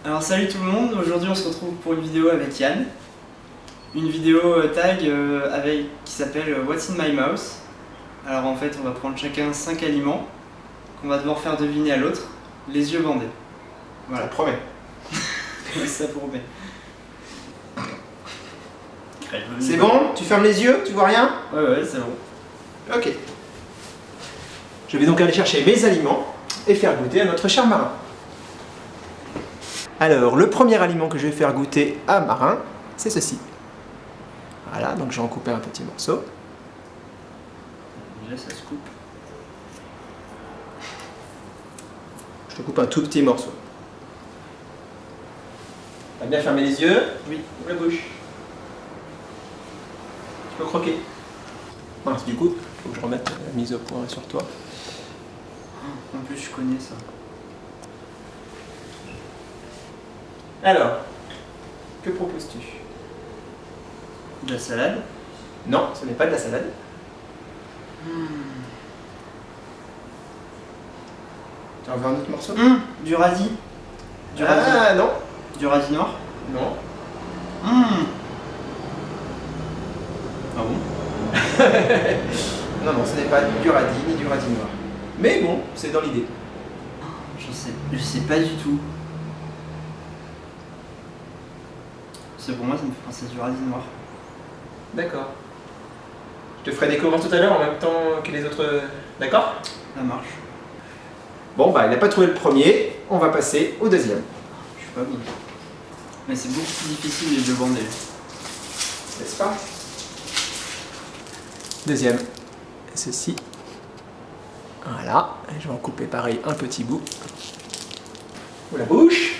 Alors salut tout le monde, aujourd'hui on se retrouve pour une vidéo avec Yann. Une vidéo tag qui s'appelle What's in my mouth. Alors en fait on va prendre chacun 5 aliments qu'on va devoir faire deviner à l'autre, les yeux bandés. Voilà, promet. Ça promet. C'est bon? Tu fermes les yeux? Tu vois rien? Ouais c'est bon. Ok. Je vais donc aller chercher mes aliments et faire goûter à notre cher Marin. Alors, le premier aliment que je vais faire goûter à Marin, c'est ceci. Voilà, donc je vais en couper un petit morceau. Déjà ça se coupe. Je te coupe un tout petit morceau. T'as bien fermé les yeux? Oui. Ouvre la bouche. Tu peux croquer. Mince, du coup, il faut que je remette la mise au point sur toi. En plus je connais ça. Alors, que proposes-tu? De la salade. Non, ce n'est pas de la salade. Tu en veux un autre morceau? Du radis. Ah non. Du radis noir. Non. Ah bon? Non, ce n'est pas du radis ni du radis noir. Mais bon, c'est dans l'idée. Je sais pas du tout. Parce que pour moi ça me fait penser à du radis noir. D'accord. Je te ferai découvrir tout à l'heure en même temps que les autres. D'accord? Ça marche. Bon, bah, il n'a pas trouvé le premier. On va passer au deuxième. Je suis pas bon. Mais c'est beaucoup plus difficile les deux bandés. N'est-ce pas? Deuxième. Ceci. Voilà. Je vais en couper pareil un petit bout. Ou la bouche.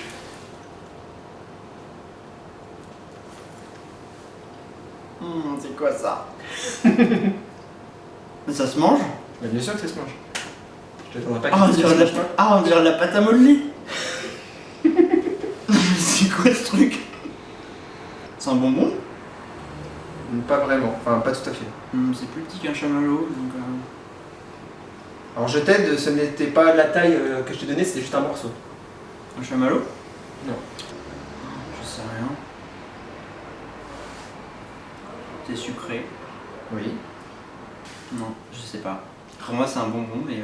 C'est quoi ça? Mais ça se mange? Mais bien sûr que ça se mange. Je te donnerai pas On dirait de la pâte à modeler. C'est quoi ce truc? C'est un bonbon? Pas vraiment. Enfin, pas tout à fait. C'est plus petit qu'un chamallow, donc... Alors je t'aide, ce n'était pas la taille que je t'ai donnée, c'était juste un morceau. Un chamallow? Non. Je sais rien. C'est sucré? Oui. Non, je sais pas. Pour moi c'est un bonbon, mais...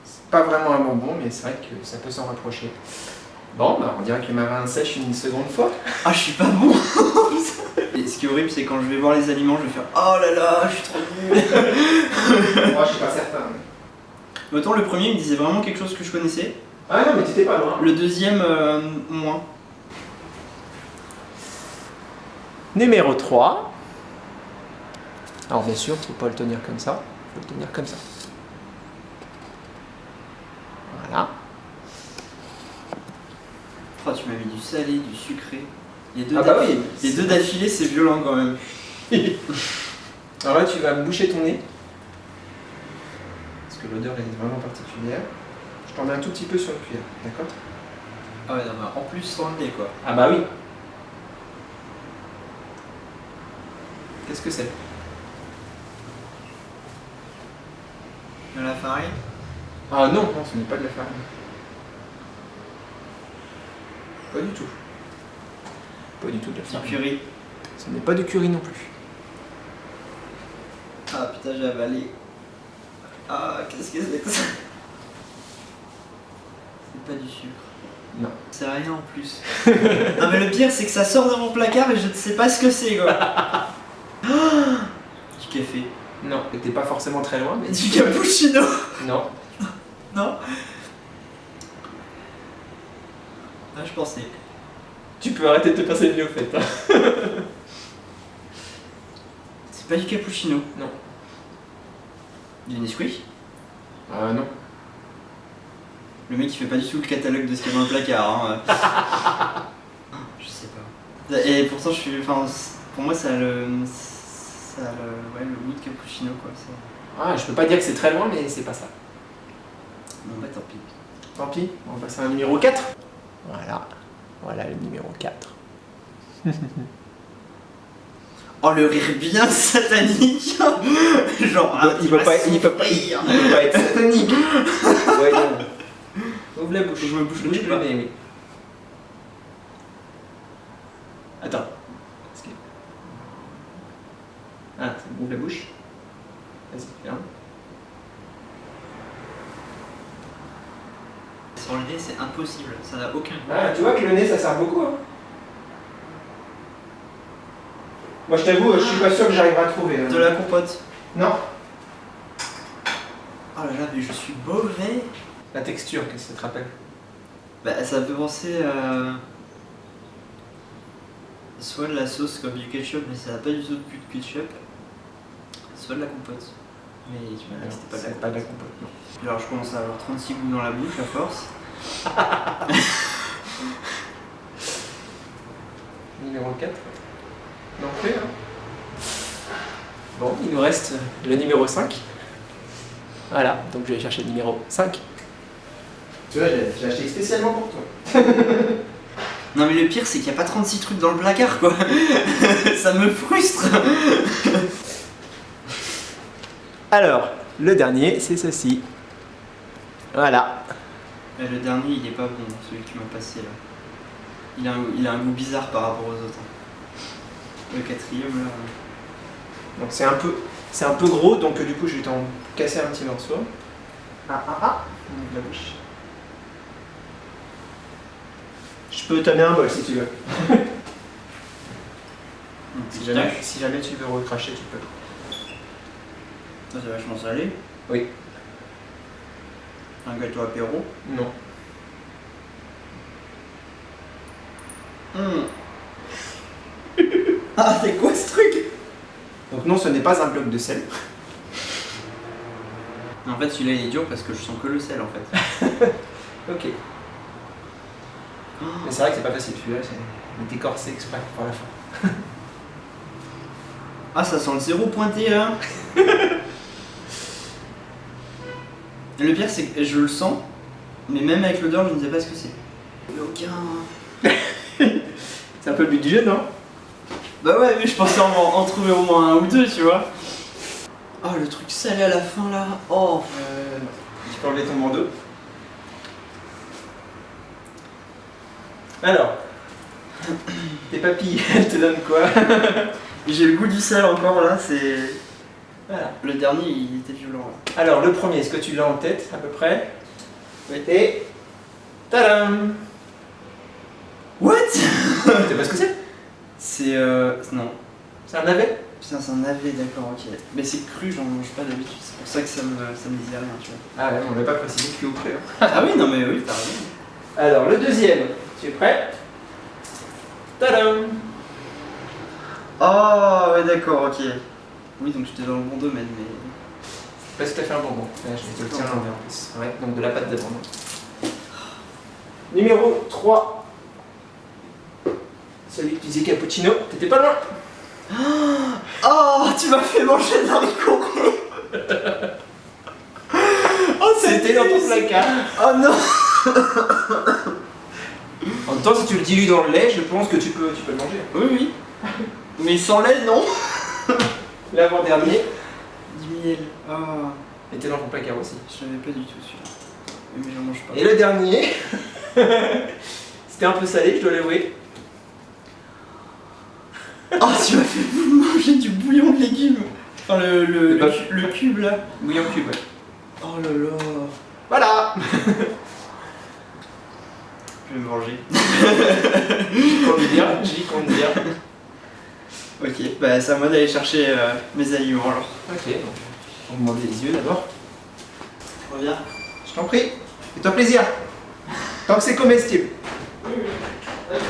C'est pas vraiment un bonbon, mais c'est vrai que ça peut s'en rapprocher. Bon, bah on dirait que Marin sèche une seconde fois. Ah, je suis pas bon. Et ce qui est horrible, c'est quand je vais voir les aliments, je vais faire oh là là, je suis trop nul. Moi, je suis pas certain. Autant le premier il me disait vraiment quelque chose que je connaissais. Ah non, mais t'étais pas loin. Le deuxième, moins. Numéro 3. Alors bien sûr, faut pas le tenir comme ça, faut le tenir comme ça. Voilà. Oh, tu m'as mis du salé, du sucré. Les deux Ah bah oui. Les deux d'affilée, c'est violent quand même. Alors là, tu vas me boucher ton nez. Parce que l'odeur est vraiment particulière. Je t'en mets un tout petit peu sur le cuir, d'accord? Ah ouais, non, mais en plus sans le nez quoi. Ah bah oui. Qu'est-ce que c'est? De la farine? Ah non, non, ce n'est pas de la farine. Pas du tout. Pas du tout de la Du farine. curry. Ce n'est pas du curry non plus. Ah putain, j'ai avalé. Ah, qu'est-ce que c'est que ça? C'est pas du sucre. Non. C'est rien en plus. Non mais le pire c'est que ça sort de mon placard et je ne sais pas ce que c'est quoi. Du café. Non, t'es pas forcément très loin, mais... Du cappuccino. Non. Non. Ah, je pensais. Tu peux arrêter de te passer le nez au fait. Hein. C'est pas du cappuccino. Non. Du Nesquik. Non. Le mec il fait pas du tout le catalogue de ce qu'il y a dans le placard. Hein. Je sais pas. Et pourtant je suis. Enfin, pour moi ça a le. Ouais, le goût de cappuccino quoi. Ah, je peux pas dire que c'est très loin, mais c'est pas ça. Bon bah tant pis. Tant pis, on va passer à un numéro 4. Voilà. Voilà le numéro 4. Oh le rire bien satanique. Genre il peut pas être satanique. Voyons. Ouvre la bouche. Je me bouche le Bouge nez, le pas. nez, oui. Attends. Ah, ça m'ouvre la bouche. Vas-y, ferme. Sur le nez, c'est impossible, ça n'a aucun goût. Ah, tu vois que le nez, ça sert beaucoup. Hein. Moi, je t'avoue, je suis pas sûr que j'arriverai à trouver. De la compote. Non. Oh là là, mais je suis mauvais. La texture, qu'est-ce que ça te rappelle? Bah, ça me fait penser à. Soit de la sauce comme du ketchup, mais ça n'a pas du tout de goût de ketchup. Soit de la compote. Mais tu m'as dit que c'était pas de la compote, non. Alors je commence à avoir 36 goûts dans la bouche à force. Numéro 4. Non plus, hein. Bon, il nous reste le numéro 5. Voilà, donc je vais chercher le numéro 5. Tu vois, j'ai acheté spécialement pour toi. Non mais le pire c'est qu'il n'y a pas 36 trucs dans le placard quoi. Ça me frustre. Alors, le dernier, c'est ceci. Voilà. Mais le dernier il est pas bon, celui que tu m'as passé là. Il a un goût bizarre par rapport aux autres. Le quatrième là. Donc c'est un peu gros, donc du coup je vais t'en casser un petit morceau. Ah. Ouvre la bouche. Je peux t'amener un bol si tu veux. Si jamais tu veux recracher, tu peux. Ça c'est vachement salé. Oui. Un gâteau apéro. Non. Ah c'est quoi ce truc? Donc non, ce n'est pas un bloc de sel. En fait celui-là il est dur parce que je sens que le sel en fait. Ok. Mais c'est vrai que c'est pas facile, celui-là, c'est écorcé exprès pour la fin. Ah ça sent le zéro pointé là. Le pire c'est que je le sens, mais même avec l'odeur je ne sais pas ce que c'est. Mais aucun... C'est un peu le but du jeu, non? Bah ouais, mais je pensais en trouver au moins un ou deux, tu vois. Oh le truc salé à la fin là. Oh. Tu peux enlever ton bandeau. Alors, tes papilles, elles te donnent quoi? J'ai le goût du sel encore là, c'est... Voilà. Le dernier il était violent là. Alors, le premier, est-ce que tu l'as en tête à peu près? Oui. Et... Tadam! What? Tu sais pas ce que c'est? C'est non. C'est un navet? Putain c'est un navet, d'accord, ok. Mais c'est cru, j'en mange pas d'habitude, c'est pour ça que ça me disait rien, tu vois. Ah ouais, on l'a pas précisé, cuit au cru. Ah oui, non mais oui, t'as raison. Alors, le deuxième, tu es prêt? Tadam! Oh ouais d'accord, ok. Oui donc j'étais dans le bon domaine mais... C'est pas tout à fait un bonbon. Ouais, je te le tiens à l'envers en plus. Ouais, donc de la pâte de bonbon. Numéro 3. Celui que tu disais cappuccino, t'étais pas loin. Oh tu m'as fait manger de l'haricot. Oh C'était dans ton placard. Oh non. En même temps, si tu le dilues dans le lait, je pense que tu peux le manger. Oui. Mais sans lait non. L'avant-dernier Du miel. Oh. était dans ton placard aussi. Je savais pas du tout celui-là. Mais j'en mange pas. Et le dernier, c'était un peu salé, je dois l'avouer. Oh tu m'as fait manger du bouillon de légumes. Enfin le cube là. Bouillon cube, ouais. Oh là là. Voilà. Je vais manger. J'y compte bien. Ok, bah c'est à moi d'aller chercher mes aliments alors. Ok, donc on va demander les yeux d'abord. Reviens. Je t'en prie, fais-toi plaisir. Tant que c'est comestible. Oui. Ok.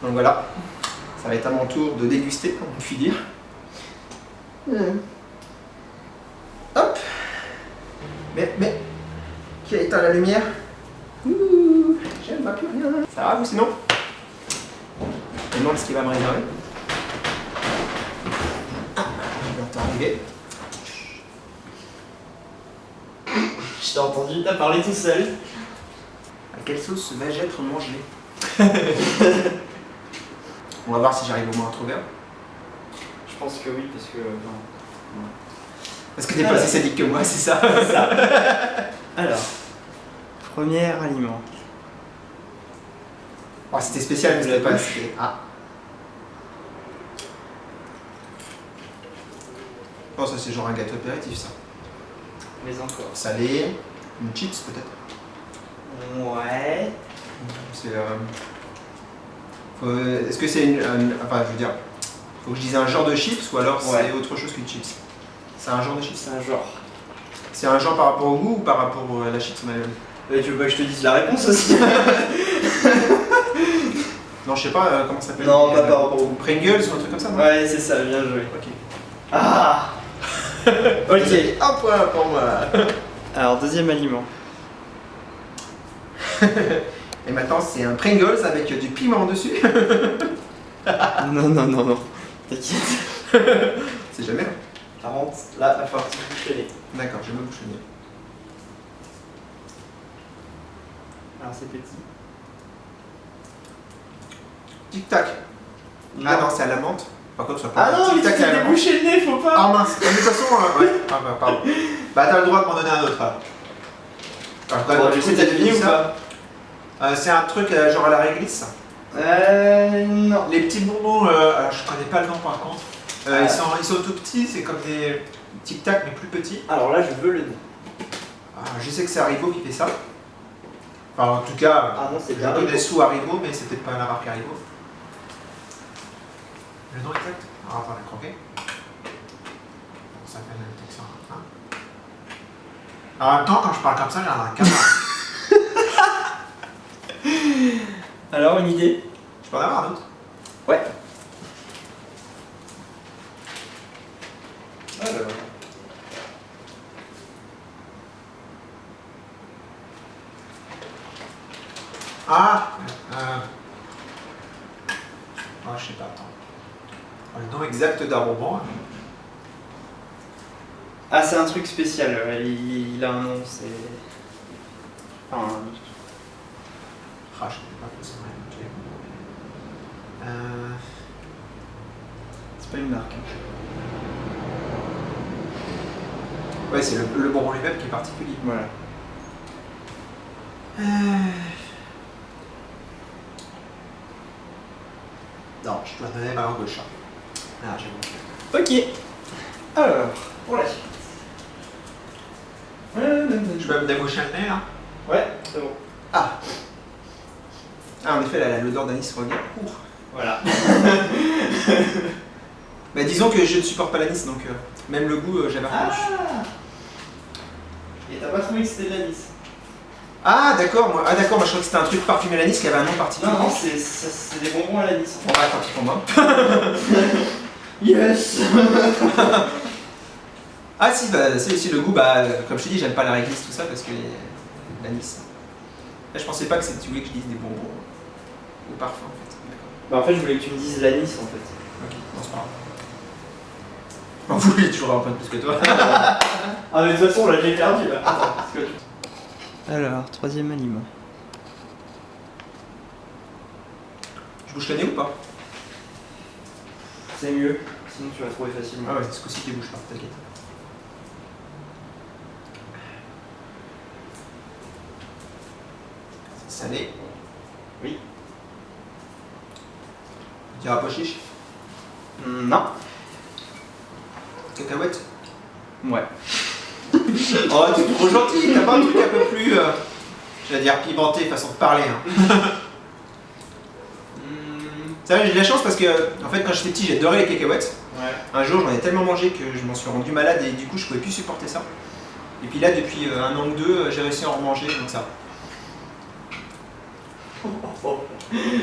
Donc voilà, ça va être à mon tour de déguster, comme on peut dire. Hop. Mais, qui a éteint la lumière? Ouh, j'aime pas plus rien. Ça va vous sinon? Je me demande ce qui va me réserver. Ah, je l'entends arriver. Je t'ai entendu, t'as parlé tout seul. À quelle sauce vais-je être mangé? On va voir si j'arrive au moins à trouver un. Je pense que oui, parce que... non. Parce que t'es pas si sadique que moi, c'est ça? Alors, premier aliment. Oh, c'était spécial, mais c'était pas. Ah. Oh, ça c'est genre un gâteau apéritif, ça. Mais encore. Salé, une chips peut-être. Ouais. C'est. Est-ce que c'est une. Enfin, je veux dire. Faut que je dise un genre de chips ou alors c'est autre chose qu'une chips? C'est un genre de chips? C'est un genre. C'est un genre par rapport au goût ou par rapport à la chips en elle-même? Tu veux pas que je te dise la réponse aussi? Non, je sais pas comment ça s'appelle. Non, pas par rapport au goût. Pringles ou un truc comme ça, non? Ouais, c'est ça, bien joué. Ok. Ah. Ok. Un point pour moi. Alors, deuxième aliment. Et maintenant, c'est un Pringles avec du piment dessus. Non, non, non, non. T'inquiète. C'est jamais là. Par contre, là, il va falloir que tu bouches le nez. D'accord, je vais me boucher le nez. Alors, c'est petit. Tic-tac. Ah non, c'est à la menthe. Par contre, ça Ah non, mais tu tic-tac à la t'es menthe. bouché le nez, faut pas. Ah mince, de toute façon, ouais. Ah bah, pardon. Bah, t'as le droit de m'en donner un autre. Alors. Bon, je sais, t'as deviné ou pas? C'est un truc genre à la réglisse. Non. Les petits bonbons, alors, je connais pas le nom par contre. Ah. Ils sont tout petits, c'est comme des tic-tac mais plus petits. Alors là, je veux le nez. Je sais que c'est Haribo qui fait ça. Enfin, en tout cas, Ah non, c'est je bien. connais sous Haribo, mais c'est peut-être pas la marque Haribo. Le nom exact? Alors attends, on a croqué. Ça fait la détection. Hein. En même temps, quand je parle comme ça, j'ai un canard. Alors, une idée? Je peux en avoir un autre? Ouais. Alors. Je sais pas, attends. Le nom exact d'un bonbon. Ah, c'est un truc spécial. Il a un nom, c'est. Enfin. Je sais pas forcément. C'est pas une marque. Hein. Ouais, c'est le bonbon lui-même qui est particulier. Voilà. Non, je dois donner ma langue au chat. Ah, j'ai bon. Ok. Alors, pour la suite. Je peux me déboucher le nez là? Ouais, c'est bon. Ah, en effet, l'odeur d'anis revient. Ouh. Voilà. Bah, disons que je ne supporte pas l'anis, donc même le goût, j'avais reconnu. Et t'as pas trouvé que c'était de l'anis? Ah, d'accord, moi je crois que c'était un truc parfumé à l'anis qui avait un nom particulier. Non, non, c'est des bonbons à l'anis. Bon, bah, tant pis pour moi. Yes. Ah, si, bah, si, le goût, bah, comme je t'ai dit, j'aime pas la réglisse, tout ça, parce que l'anis. Là, je pensais pas que tu voulais que je dise des bonbons ou parfum, en fait. D'accord. Bah, en fait, je voulais que tu me dises l'anis en fait. Ok, non, c'est pas grave. Bon, vous voulez toujours un point de plus que toi. Ah, mais de toute façon, là, j'ai perdu là. Alors, troisième aliment. Je bouge le nez ou pas? C'est mieux, sinon tu vas trouver facilement. Ah ouais, c'est ce coup-ci qui bouge pas, t'inquiète. C'est salé. Oui. Tu diras pas chiche? Non. Cacahuète? Ouais. Oh, t'es trop gentil, t'as pas un truc un peu plus, j'allais dire pimenté, façon de parler. Hein. C'est vrai, j'ai de la chance parce que, en fait, quand j'étais petit, j'adorais les cacahuètes. Ouais. Un jour, j'en ai tellement mangé que je m'en suis rendu malade et du coup, je pouvais plus supporter ça. Et puis là, depuis un an ou deux, j'ai réussi à en remanger, donc ça.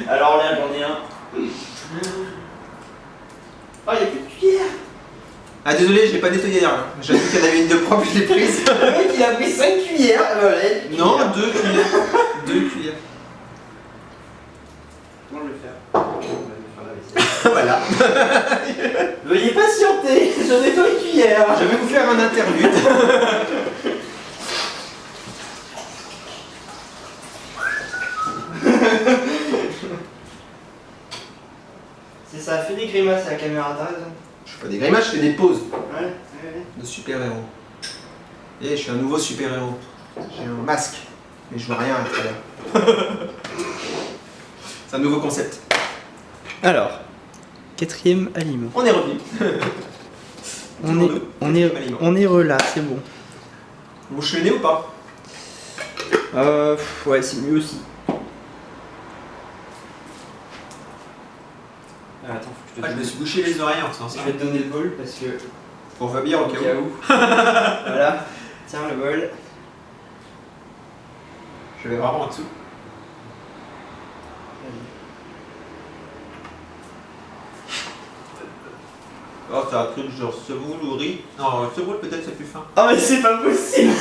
Alors là, j'en ai un. Oh, il y a plus de cuillère. Ah, désolé, je l'ai pas nettoyé hier. J'ai vu qu'il y en avait une de propre, je l'ai prise. Le mec, il a pris 5 cuillères. Voilà, Non, 2 cuillères. 2 cuillères. Comment je vais faire? Voilà. Veuillez patienter, je nettoie une cuillère. Je vais vous faire un interlude. C'est ça, fait des grimaces à la caméra, t'as raison. Je fais pas des grimaces, je fais des pauses Ouais. de super-héros. Et je suis un nouveau super-héros. J'ai un masque, mais je vois rien à travers. C'est un nouveau concept. Alors, quatrième aliment. On est revenu. On est relâ, c'est bon. Vous bouchez le nez ou pas? Ouais, c'est mieux aussi. Ah, attends, faut que Je me suis bouché les oreilles en faisant ça. Je vais te donner le bol parce que. Pour Fabien au cas où. Voilà, tiens le bol. Je vais vraiment en dessous. Oh, c'est un truc genre semoule ou riz. Non, semoule peut-être c'est plus fin. Oh, mais c'est pas possible!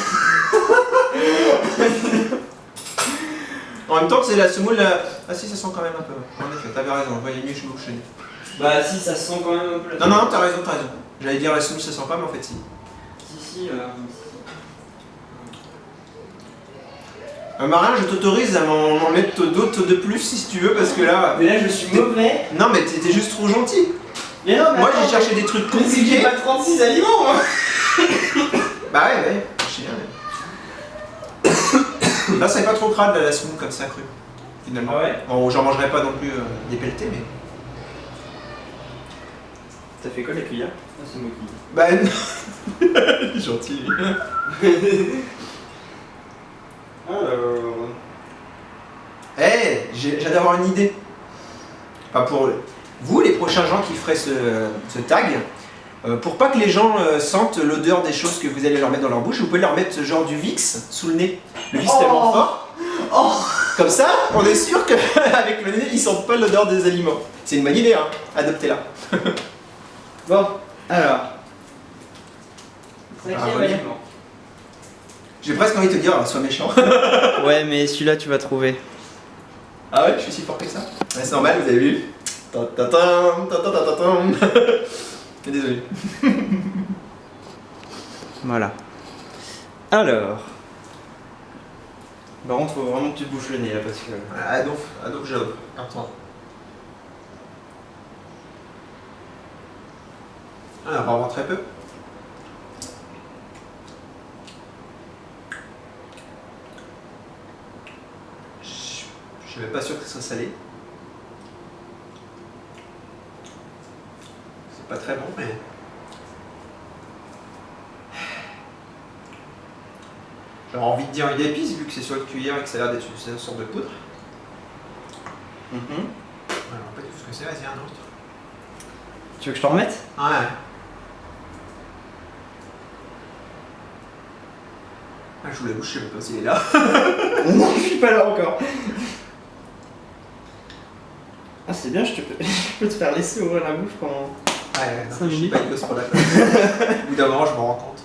En même temps que c'est la semoule. Ah si, ça sent quand même un peu. En effet, t'avais raison, je voyais mieux que je me bouche le nez. Bah, si, ça se sent quand même un peu. Non, t'as raison, t'as raison. J'allais dire la semoule ça sent pas, mais en fait si. Si. Marin, je t'autorise à m'en mettre d'autres de plus si tu veux, parce que là. Mais là, je suis mauvais. Non, mais t'es juste trop gentil. Mais non, mais moi attends, j'ai cherché des trucs mais c'est que j'ai compliqués. pas 36 aliments, moi. Bah ouais, je sais bien. Là, c'est pas trop crade la semoule comme ça crue. Finalement. Ah ouais. Bon, j'en mangerai pas non plus des pelletés, mais. T'as fait quoi la cuillère? Ah, c'est moi qui. Bah, il est gentil. Alors. Eh, j'ai d'avoir une idée. Pas pour vous, les prochains gens qui feraient ce tag, pour pas que les gens sentent l'odeur des choses que vous allez leur mettre dans leur bouche, vous pouvez leur mettre genre du Vicks sous le nez. Le Vicks tellement fort. Comme ça, on est sûr qu'avec le nez, ils sentent pas l'odeur des aliments. C'est une bonne idée, hein. Adoptez-la. Bon, alors. Ah, aliment. J'ai presque envie de te dire, sois méchant. Ouais, mais celui-là, tu vas trouver. Ah ouais, je suis si fort que ça. Ouais, c'est normal, vous avez vu. Ta-ta-tam, ta-ta-ta-ta-tam. Désolé. Voilà. Alors. Par contre, faut vraiment que tu te bouches le nez là parce que. Adolphe Job. Attends. Ah, vraiment très peu. Je suis même pas sûr que ce soit salé. C'est pas très bon, mais. J'aurais envie de dire une épice vu que c'est sur une cuillère et que ça a l'air d'être une sorte de poudre. Alors, pas du tout ce que c'est, vas-y, un autre. Tu veux que je t'en remette? Ouais. Ah, je vous la bouche, je sais même pas s'il est là. Non, je suis pas là encore. Ah, c'est bien, je peux te faire laisser ouvrir la bouche pendant. Ouais, non, 5 je suis minutes. pas une gosse pour la place. Au bout d'un moment, je m'en rends compte.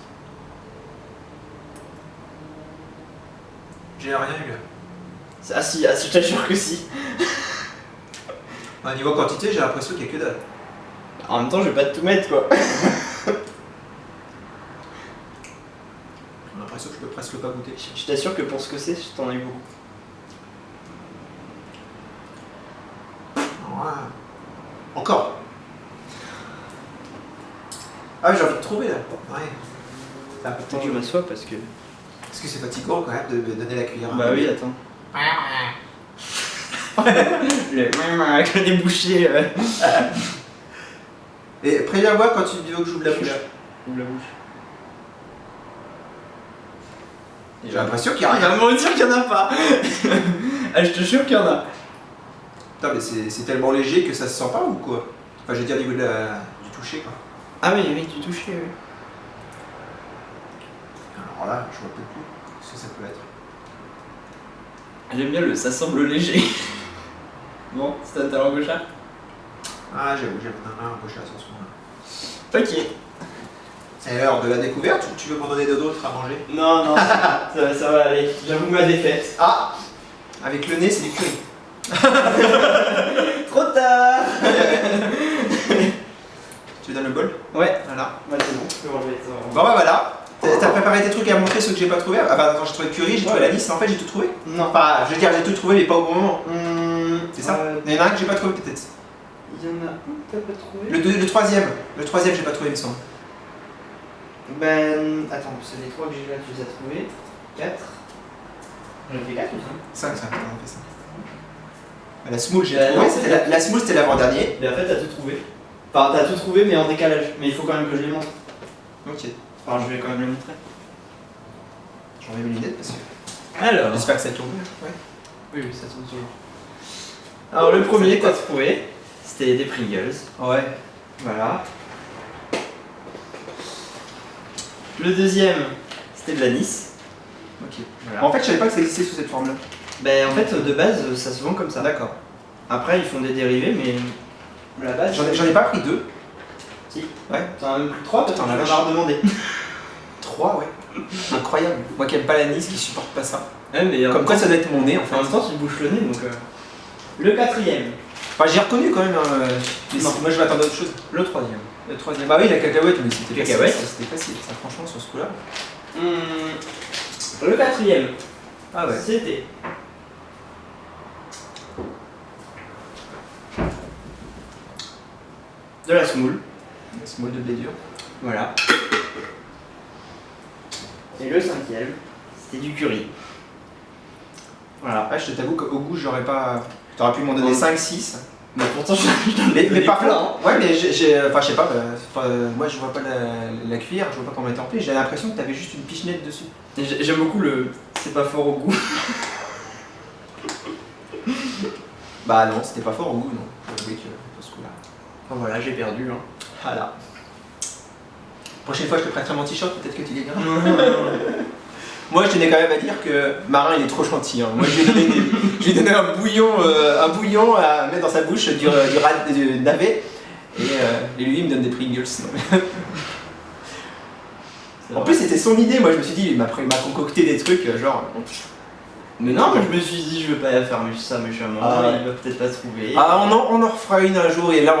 J'ai rien eu là. Ah, si, je t'assure que si. Au niveau quantité, j'ai l'impression qu'il y a que dalle. En même temps, je vais pas tout mettre quoi. J'ai l'impression que je peux presque pas goûter. Je t'assure que pour ce que c'est, je t'en ai eu beaucoup. Ouais. Encore. Ah, j'ai envie de trouver là. Ouais. C'est un peu Attends, je m'assois parce que. Est-ce que c'est fatigant quand même de me donner la cuillère? Bah oui, attends. Le nez bouché. Et préviens-moi quand tu veux que j'ouvre la bouche. Ouvre la bouche. J'ai l'impression qu'il y a Il va rien. me dire qu'il y en a pas. Ah, je te jure qu'il y en a. Putain, mais c'est tellement léger que ça se sent pas ou quoi? Enfin, je veux dire au niveau du toucher quoi. Ah oui, oui, tu touches, oui. Alors là, je vois pas plus ce que ça peut être. J'aime bien ça semble léger. Bon, c'est à ta langue gauche. Ah, j'avoue, un peu chasse en ce moment-là. Ok. C'est l'heure de la découverte ou tu veux m'en donner d'autres à manger? Non, ça va aller. J'avoue ma défaite. Ah! Avec le nez, c'est du curry. Trop tard. Tu veux donner le bol? Ouais. Voilà. Bah c'est bon, tu peux enlever ça. Bon bah voilà. T'as préparé tes trucs à montrer, ceux que j'ai pas trouvé. Ah bah attends, j'ai trouvé le curry, j'ai trouvé la liste, en fait j'ai tout trouvé. Non. Enfin, je veux dire, j'ai tout trouvé mais pas au bon moment. C'est ça? Il y en a un que j'ai pas trouvé peut-être. Il y en a un que t'as pas trouvé. Le troisième. Le troisième, j'ai pas trouvé, il me semble. Ben. Attends, c'est les 3 que j'ai là, tu les as trouvés. 4. J'en ai fait 4 ou 5? 5, on a fait ça. La semoule, j'ai trouvé. non, C'était la semoule, c'était l'avant-dernier. Mais en fait, t'as tout trouvé. Enfin, t'as tout trouvé, mais en décalage. Mais il faut quand même que je les montre. Ok. Enfin, je vais quand même les montrer. J'enlève mes lunettes parce que. Alors. J'espère que ça tourne. Ouais. Oui, oui, ça tourne toujours. Alors, le premier que t'as trouvé, c'était des Pringles. Ouais. Voilà. Le deuxième, c'était de l'anis. Ok. Voilà. En fait, je savais pas que ça existait sous cette forme-là. Ben, en fait, de base, ça se vend comme ça. D'accord. Après, ils font des dérivés, mais la base. J'en ai pas pris 2. Si. Ouais. T'en as même plus 3 parce que T'en as tu m'en as redemandé. 3, ouais. Incroyable. Moi qui aime pas l'anis, qui supporte pas ça. Ouais, mais Comme quoi, ça doit être mon nez en fait. en même temps, tu te bouches le nez donc. Le quatrième. Enfin, j'ai reconnu quand même. Mais Non. moi, je m'attendais à autre chose. Le troisième. Le troisième. Bah oui, la cacahuète, mais c'était Cacahuète. facile. C'était facile, ça, franchement, sur ce coup-là. Le quatrième. Ah ouais. C'était. De la semoule. La semoule de blé dur. Voilà. Et le cinquième, c'était du curry. Voilà. Ah, je t'avoue qu'au goût, j'aurais pas. T'aurais pu m'en donner Ouais. 5-6. Mais pourtant, je t'en ai Mais donné par plein, contre, hein. ouais, mais enfin, je sais pas, moi je vois pas la cuillère, je vois pas comment elle est emplie, j'ai l'impression que t'avais juste une pichenette dessus. Et j'aime beaucoup le. C'est pas fort au goût. Bah non, c'était pas fort au goût, non. Faut avouer que pour ce coup-là. Enfin, voilà, j'ai perdu. Hein. Voilà. Prochaine fois, je te prêterai mon t-shirt, peut-être que tu gagneras. Moi, je tenais quand même à dire que Marin, il est trop gentil. Hein. Moi, je lui ai donné un bouillon à mettre dans sa bouche du navet. Et lui, il me donne des Pringles. En plus, c'était son idée. Moi, je me suis dit, il m'a concocté des trucs genre. Mais non, mais je me suis dit, je vais pas faire ça méchamment. Ah ouais. Il va peut-être pas trouver. Ah, on en refera une un jour et là,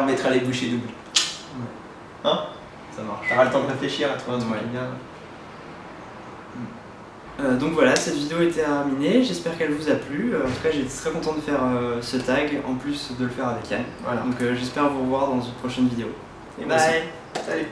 on mettra les bouchées doubles. Hein? Ça marche. T'auras le temps de réfléchir à trouver un truc Ouais. bien. Donc voilà, cette vidéo est terminée, j'espère qu'elle vous a plu. En tout cas, j'étais très content de faire ce tag, en plus de le faire avec Yann. Voilà. Donc j'espère vous revoir dans une prochaine vidéo. Et moi aussi. Bye. Salut.